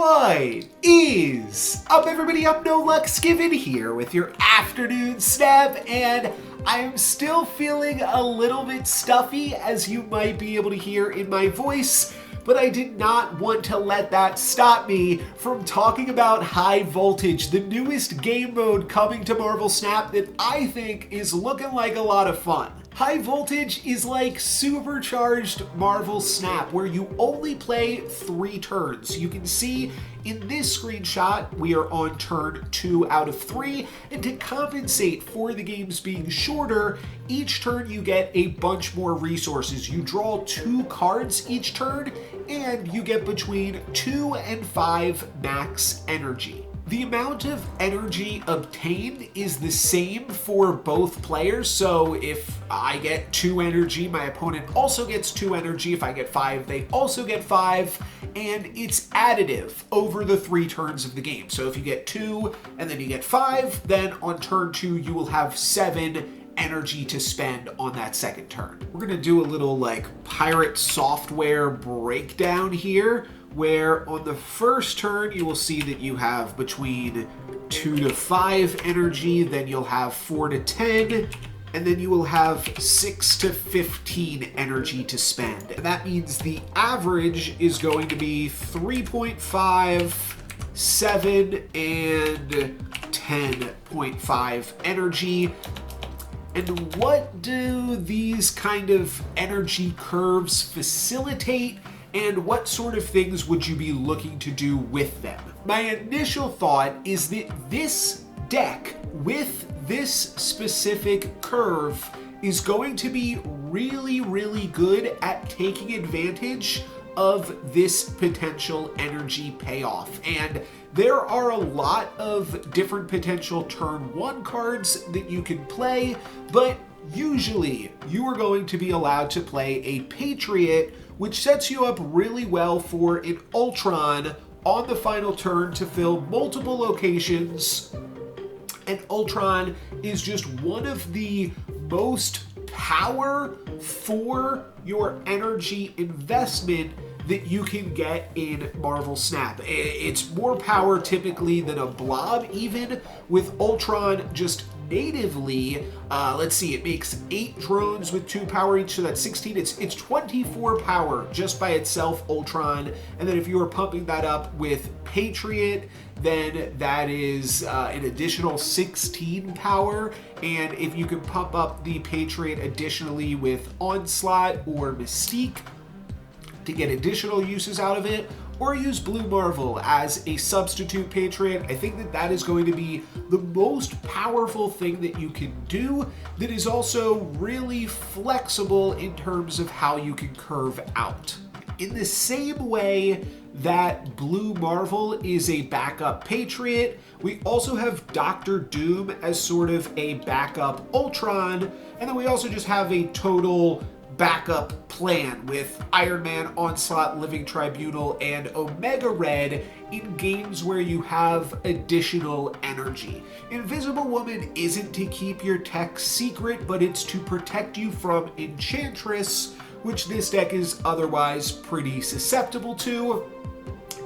What is up, everybody? I'm NoLucksGiven here with your afternoon snap, and I am still feeling a little bit stuffy, as you might be able to hear in my voice, but I did not want to let that stop me from talking about High Voltage, the newest game mode coming to Marvel Snap that I think is looking like a lot of fun. High Voltage is like supercharged Marvel Snap, where you only play 3 turns. You can see in this screenshot, we are on turn 2 out of 3, and to compensate for the games being shorter, each turn you get a bunch more resources. You draw 2 cards each turn, and you get between 2 and 5 max energy. The amount of energy obtained is the same for both players, so if I get 2 energy, my opponent also gets 2 energy. If I get 5, they also get 5, and it's additive over the 3 turns of the game. So if you get 2 and then you get 5, then on turn 2 you will have 7 energy to spend on that second turn. We're gonna do a little pirate software breakdown here, where on the first turn you will see that you have between 2 to 5 energy, then you'll have 4 to 10, and then you will have 6 to 15 energy to spend. And that means the average is going to be 3.5, 7, and 10.5 energy. And what do these kind of energy curves facilitate? And what sort of things would you be looking to do with them? My initial thought is that this deck with this specific curve is going to be really, really good at taking advantage of this potential energy payoff. And there are a lot of different potential turn 1 cards that you can play, but usually you are going to be allowed to play a Patriot, which sets you up really well for an Ultron on the final turn to fill multiple locations. And Ultron is just one of the most power for your energy investment that you can get in Marvel Snap. It's more power typically than a blob, even with Ultron just natively. Let's see, it makes 8 drones with 2 power each, so that's 16. It's 24 power just by itself, Ultron. And then if you are pumping that up with Patriot, then that is an additional 16 power. And if you can pump up the Patriot additionally with Onslaught or Mystique to get additional uses out of it, or use Blue Marvel as a substitute Patriot, I think that that is going to be the most powerful thing that you can do that is also really flexible in terms of how you can curve out. In the same way that Blue Marvel is a backup Patriot, we also have Dr. Doom as sort of a backup Ultron, and then we also just have a total backup plan with Iron Man, Onslaught, Living Tribunal, and Omega Red in games where you have additional energy. Invisible Woman isn't to keep your tech secret, but it's to protect you from Enchantress, which this deck is otherwise pretty susceptible to.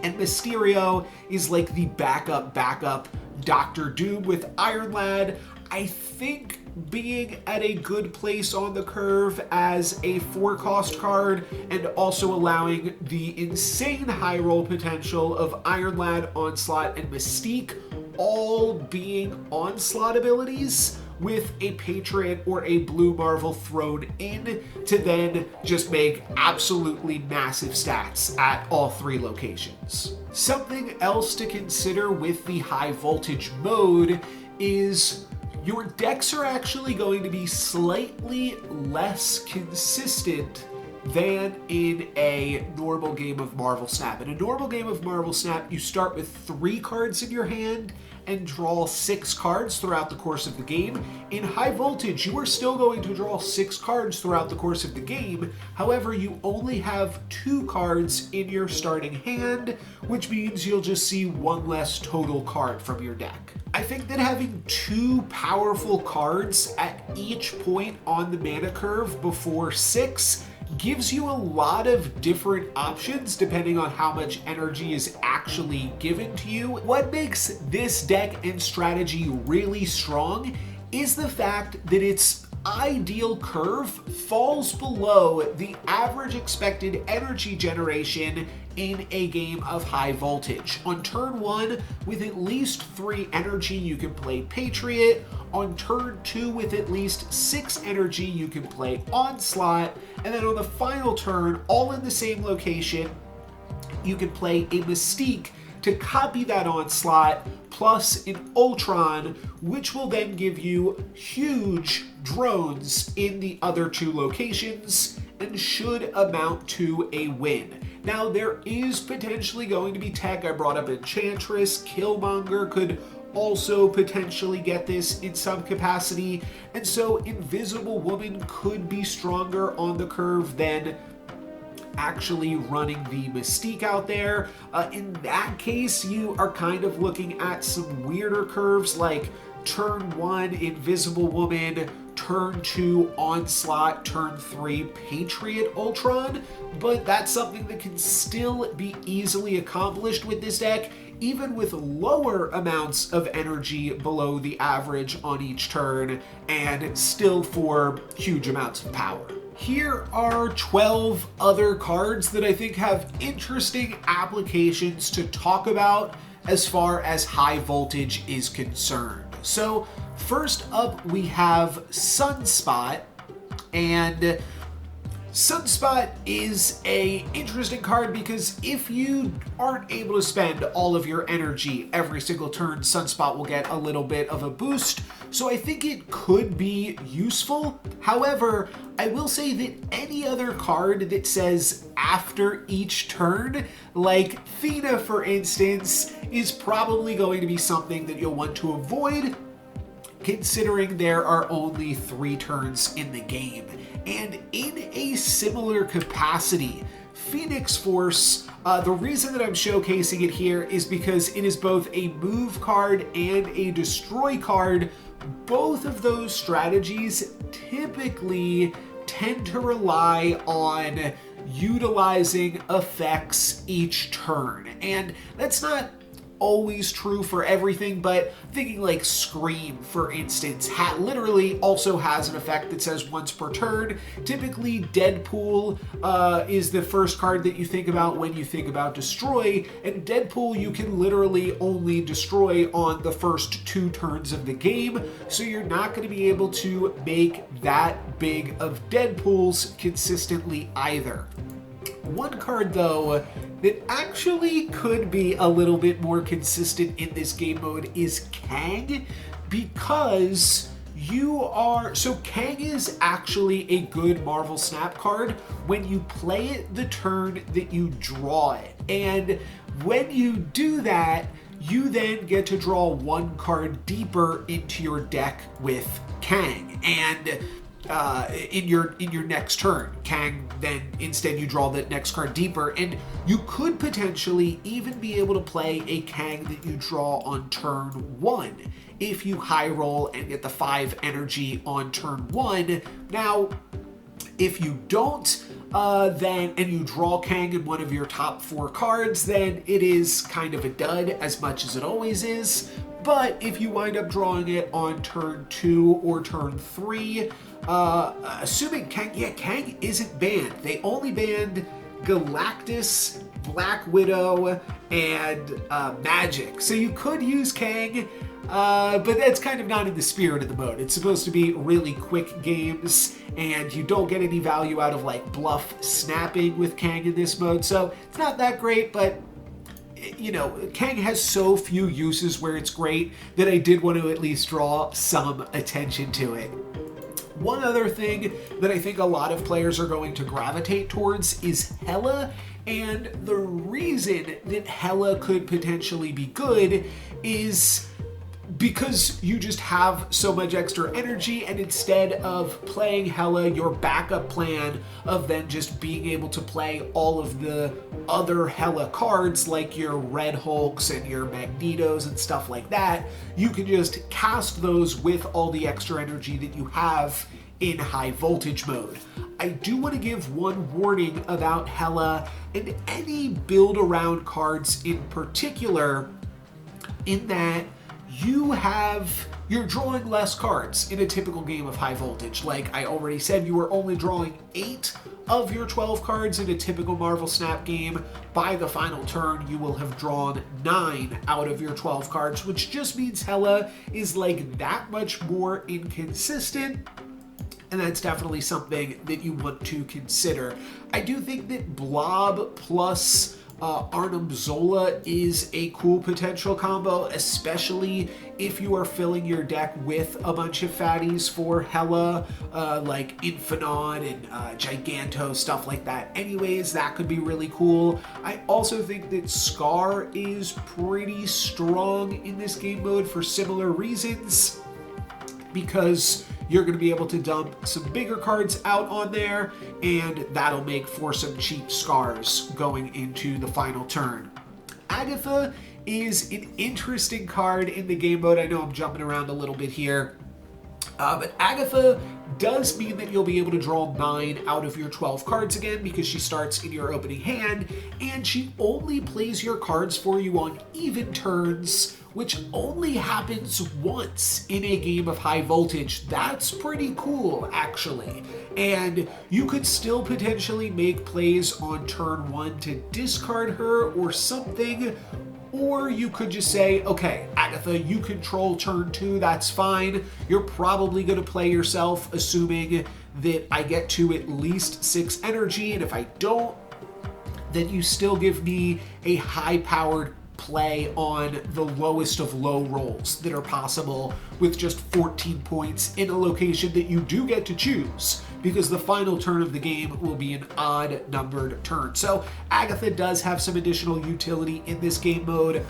And Mysterio is like the backup Dr. Doom with Iron Lad. I think being at a good place on the curve as a 4-cost card, and also allowing the insane high roll potential of Iron Lad, Onslaught, and Mystique all being Onslaught abilities with a Patriot or a Blue Marvel thrown in to then just make absolutely massive stats at all 3 locations. Something else to consider with the High Voltage mode is your decks are actually going to be slightly less consistent than in a normal game of Marvel Snap. In a normal game of Marvel Snap, you start with 3 cards in your hand and draw 6 cards throughout the course of the game. In High Voltage, you are still going to draw 6 cards throughout the course of the game. However, you only have 2 cards in your starting hand, which means you'll just see 1 less total card from your deck. I think that having 2 powerful cards at each point on the mana curve before 6 gives you a lot of different options depending on how much energy is actually given to you. What makes this deck and strategy really strong is the fact that its ideal curve falls below the average expected energy generation in a game of high voltage. On turn 1, with at least 3 energy, you can play Patriot. On turn 2, with at least 6 energy, you can play Onslaught. And then on the final turn, all in the same location, you can play a Mystique to copy that Onslaught, plus an Ultron, which will then give you huge drones in the other 2 locations and should amount to a win. Now, there is potentially going to be tech. I brought up Enchantress, Killmonger could also potentially get this in some capacity, and so Invisible Woman could be stronger on the curve than actually running the Mystique out there. In that case, you are kind of looking at some weirder curves like turn 1 Invisible Woman, turn 2 Onslaught, turn 3 Patriot Ultron, but that's something that can still be easily accomplished with this deck, even with lower amounts of energy below the average on each turn, and still for huge amounts of power. Here are 12 other cards that I think have interesting applications to talk about as far as high voltage is concerned. So first up, we have Sunspot, and Sunspot is a interesting card because if you aren't able to spend all of your energy every single turn, Sunspot will get a little bit of a boost. So I think it could be useful. However, I will say that any other card that says after each turn, like Fina for instance, is probably going to be something that you'll want to avoid, considering there are only 3 turns in the game. And in a similar capacity, Phoenix Force, the reason that I'm showcasing it here is because it is both a move card and a destroy card. Both of those strategies typically tend to rely on utilizing effects each turn. And that's not always true for everything, but thinking like Scream, for instance, literally also has an effect that says once per turn. Typically, Deadpool is the first card that you think about when you think about destroy, and Deadpool you can literally only destroy on the first 2 turns of the game, so you're not going to be able to make that big of Deadpools consistently either. One card, though, that actually could be a little bit more consistent in this game mode is Kang, because Kang is actually a good Marvel Snap card when you play it the turn that you draw it. And when you do that, you then get to draw 1 card deeper into your deck with Kang. And in your next turn, Kang, then instead you draw the next card deeper, and you could potentially even be able to play a Kang that you draw on turn 1 if you high roll and get the 5 energy on turn 1. Now, if you don't, and you draw Kang in one of your top 4 cards, then it is kind of a dud, as much as it always is. But if you wind up drawing it on turn 2 or turn 3, assuming Kang isn't banned. They only banned Galactus, Black Widow, and Magic. So you could use Kang, but that's kind of not in the spirit of the mode. It's supposed to be really quick games, and you don't get any value out of like bluff snapping with Kang in this mode. So it's not that great, but you know, Kang has so few uses where it's great that I did want to at least draw some attention to it. One other thing that I think a lot of players are going to gravitate towards is Hela, and the reason that Hela could potentially be good is because you just have so much extra energy, and instead of playing Hela, your backup plan of then just being able to play all of the other Hela cards like your Red Hulks and your Magnetos and stuff like that, you can just cast those with all the extra energy that you have in high voltage mode. I do want to give one warning about Hela and any build around cards in particular, in that you're drawing less cards in a typical game of high voltage. Like I already said, you are only drawing 8 of your 12 cards in a typical Marvel Snap game. By the final turn, you will have drawn 9 out of your 12 cards, which just means Hela is like that much more inconsistent. And that's definitely something that you want to consider. I do think that Blob plus Arnim Zola is a cool potential combo, especially if you are filling your deck with a bunch of fatties for Hela, like Infinon and Giganto, stuff like that. Anyways, that could be really cool. I also think that Scar is pretty strong in this game mode for similar reasons, because you're going to be able to dump some bigger cards out on there, and that'll make for some cheap Scars going into the final turn. Agatha is an interesting card in the game mode. I know I'm jumping around a little bit here, but Agatha does mean that you'll be able to draw 9 out of your 12 cards again, because she starts in your opening hand, and she only plays your cards for you on even turns, which only happens once in a game of high voltage. That's pretty cool, actually. And you could still potentially make plays on turn 1 to discard her or something, or you could just say, okay, Agatha, you control turn 2, that's fine. You're probably going to play yourself, assuming that I get to at least 6 energy, and if I don't, then you still give me a high-powered play on the lowest of low rolls that are possible with just 14 points in a location that you do get to choose, because the final turn of the game will be an odd numbered turn. So Agatha does have some additional utility in this game mode.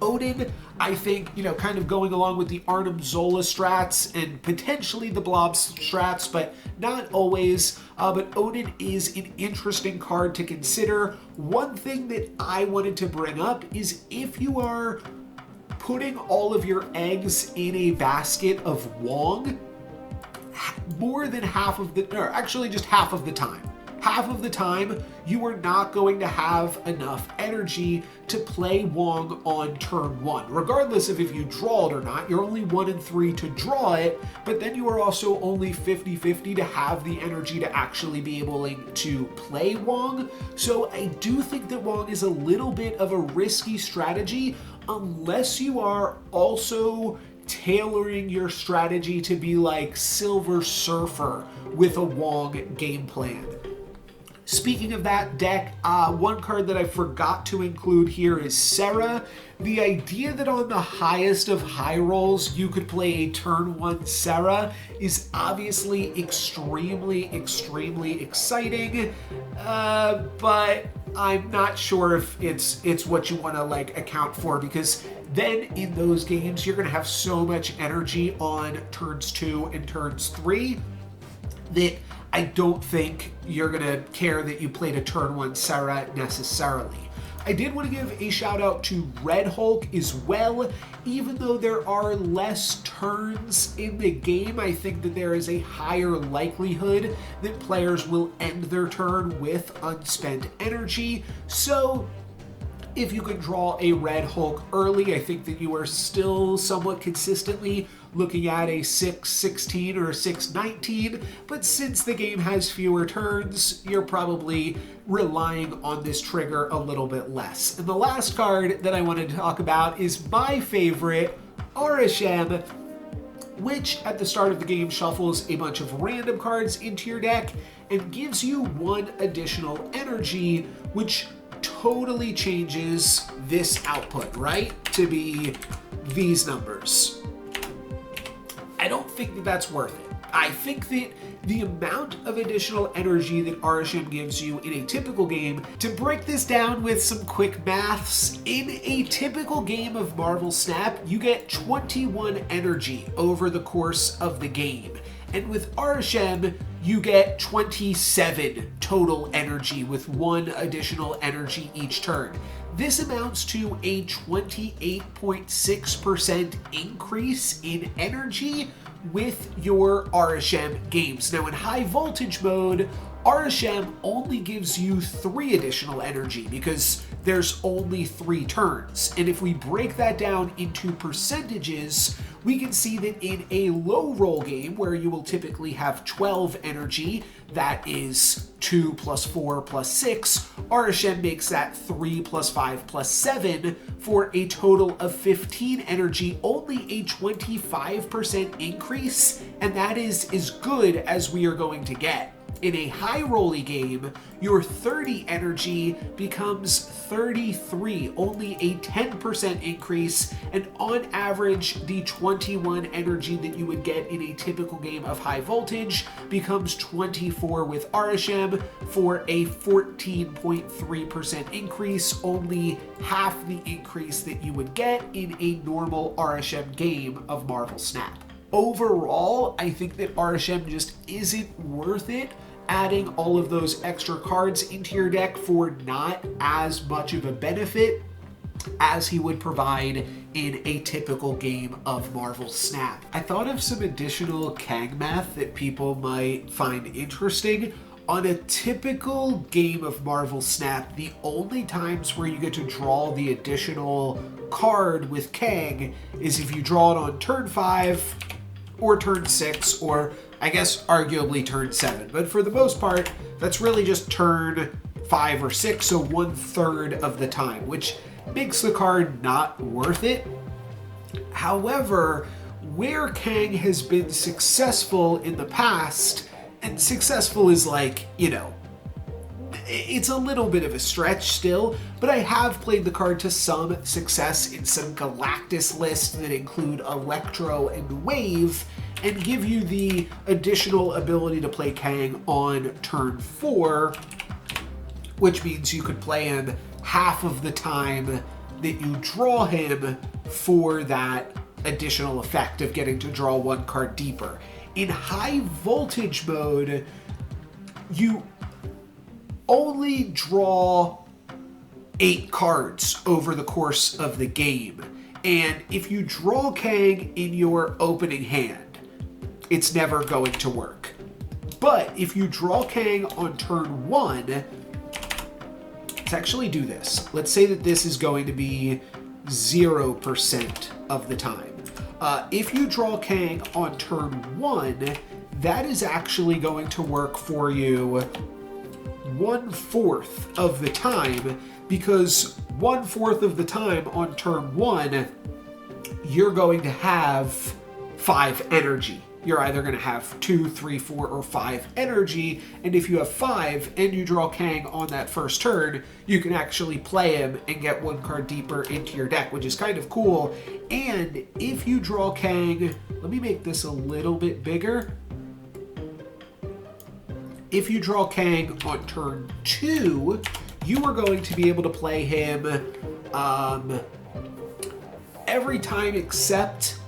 Odin, I think, kind of going along with the Arnim Zola strats and potentially the Blob strats, but not always. But Odin is an interesting card to consider. One thing that I wanted to bring up is if you are putting all of your eggs in a basket of Wong, more than half of the, or actually just half of the time, you are not going to have enough energy to play Wong on turn 1. Regardless of if you draw it or not, you're only 1 in 3 to draw it, but then you are also only 50-50 to have the energy to actually be able to play Wong. So I do think that Wong is a little bit of a risky strategy, unless you are also tailoring your strategy to be like Silver Surfer with a Wong game plan. Speaking of that deck, one card that I forgot to include here is Serra. The idea that on the highest of high rolls you could play a turn 1 Serra is obviously extremely exciting, but I'm not sure if it's what you want to account for, because then in those games you're going to have so much energy on turns 2 and turns 3 that I don't think you're going to care that you played a turn 1 Serra necessarily. I did want to give a shout out to Red Hulk as well. Even though there are less turns in the game, I think that there is a higher likelihood that players will end their turn with unspent energy. So if you can draw a Red Hulk early, I think that you are still somewhat consistently looking at a 6-16 or a 6-19, but since the game has fewer turns, you're probably relying on this trigger a little bit less. And the last card that I wanted to talk about is my favorite, Arishem, which at the start of the game shuffles a bunch of random cards into your deck and gives you 1 additional energy, which totally changes this output, right? To be these numbers. I don't think that that's worth it. I think that the amount of additional energy that Arishem gives you in a typical game, to break this down with some quick maths, in a typical game of Marvel Snap, you get 21 energy over the course of the game. And with Arishem, you get 27 total energy with 1 additional energy each turn. This amounts to a 28.6% increase in energy, with your RSM games. Now in high voltage mode, RSM only gives you 3 additional energy because there's only 3 turns. And if we break that down into percentages, we can see that in a low roll game where you will typically have 12 energy, that is 2 plus 4 plus 6, RSM makes that 3 plus 5 plus 7 for a total of 15 energy, only a 25% increase, and that is as good as we are going to get. In a high rolly game, your 30 energy becomes 33, only a 10% increase, and on average, the 21 energy that you would get in a typical game of high voltage becomes 24 with RSM for a 14.3% increase, only half the increase that you would get in a normal RSM game of Marvel Snap. Overall, I think that RSM just isn't worth it, adding all of those extra cards into your deck for not as much of a benefit as he would provide in a typical game of Marvel Snap. I thought of some additional Kang math that people might find interesting. On a typical game of Marvel Snap, the only times where you get to draw the additional card with Kang is if you draw it on turn 5 or turn 6, or I guess arguably turn 7. But for the most part, that's really just turn 5 or 6, so 1/3 of the time, which makes the card not worth it. However, where Kang has been successful in the past, and successful is like, you know, it's a little bit of a stretch still, but I have played the card to some success in some Galactus lists that include Electro and Wave, and give you the additional ability to play Kang on turn 4, which means you could play him half of the time that you draw him for that additional effect of getting to draw 1 card deeper. In high voltage mode, you only draw 8 cards over the course of the game. And if you draw Kang in your opening hand, it's never going to work. But if you draw Kang on turn 1, let's actually do this. Let's say that this is going to be 0% of the time. If you draw Kang on turn 1, that is actually going to work for you 1/4 of the time, because 1/4 of the time on turn 1, you're going to have 5 energy. You're either going to have 2, 3, 4, or 5 energy, and if you have 5 and you draw Kang on that first turn, you can actually play him and get 1 card deeper into your deck, which is kind of cool. And if you draw Kang, let me make this a little bit bigger. If you draw Kang on turn 2, you are going to be able to play him every time except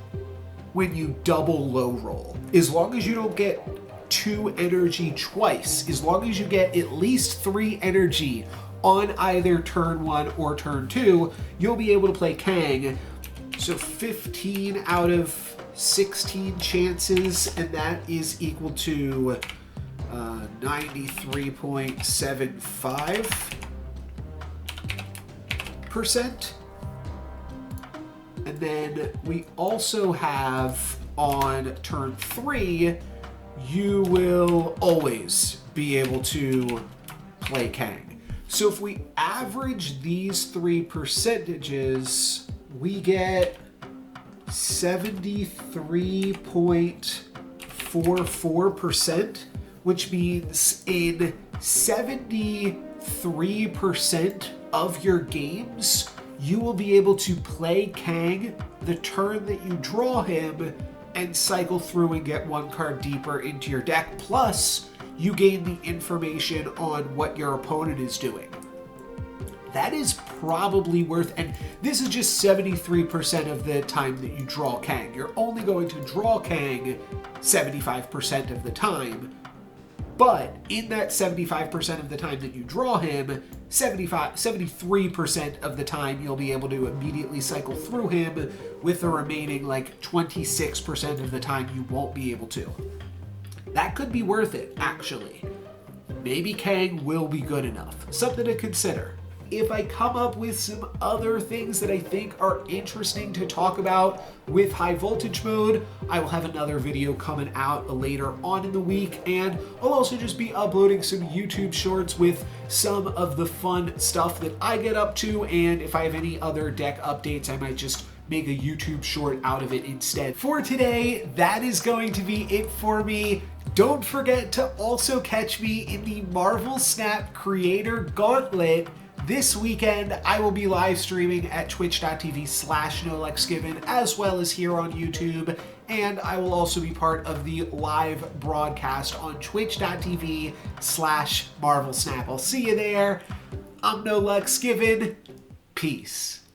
when you double low roll. As long as you don't get 2 energy twice, as long as you get at least 3 energy on either turn 1 or turn 2, you'll be able to play Kang. So 15 out of 16 chances, and that is equal to 93.75%. And then we also have on turn 3, you will always be able to play Kang. So if we average these 3 percentages, we get 73.44%, which means in 73% of your games, you will be able to play Kang the turn that you draw him and cycle through and get 1 card deeper into your deck. Plus, you gain the information on what your opponent is doing. That is probably worth, and this is just 73% of the time that you draw Kang. You're only going to draw Kang 75% of the time, But in that 75% of the time that you draw him, 73% of the time you'll be able to immediately cycle through him, with the remaining like 26% of the time you won't be able to. That could be worth it, actually. Maybe Kang will be good enough. Something to consider. If I come up with some other things that I think are interesting to talk about with high voltage mode, I will have another video coming out later on in the week, and I'll also just be uploading some YouTube shorts with some of the fun stuff that I get up to, and if I have any other deck updates, I might just make a YouTube short out of it instead. For today, that is going to be it for me. Don't forget to also catch me in the Marvel Snap Creator Gauntlet. This weekend, I will be live streaming at twitch.tv/NoLucksGiven, as well as here on YouTube, and I will also be part of the live broadcast on twitch.tv/MarvelSnap. I'll see you there. I'm NoLucksGiven. Peace.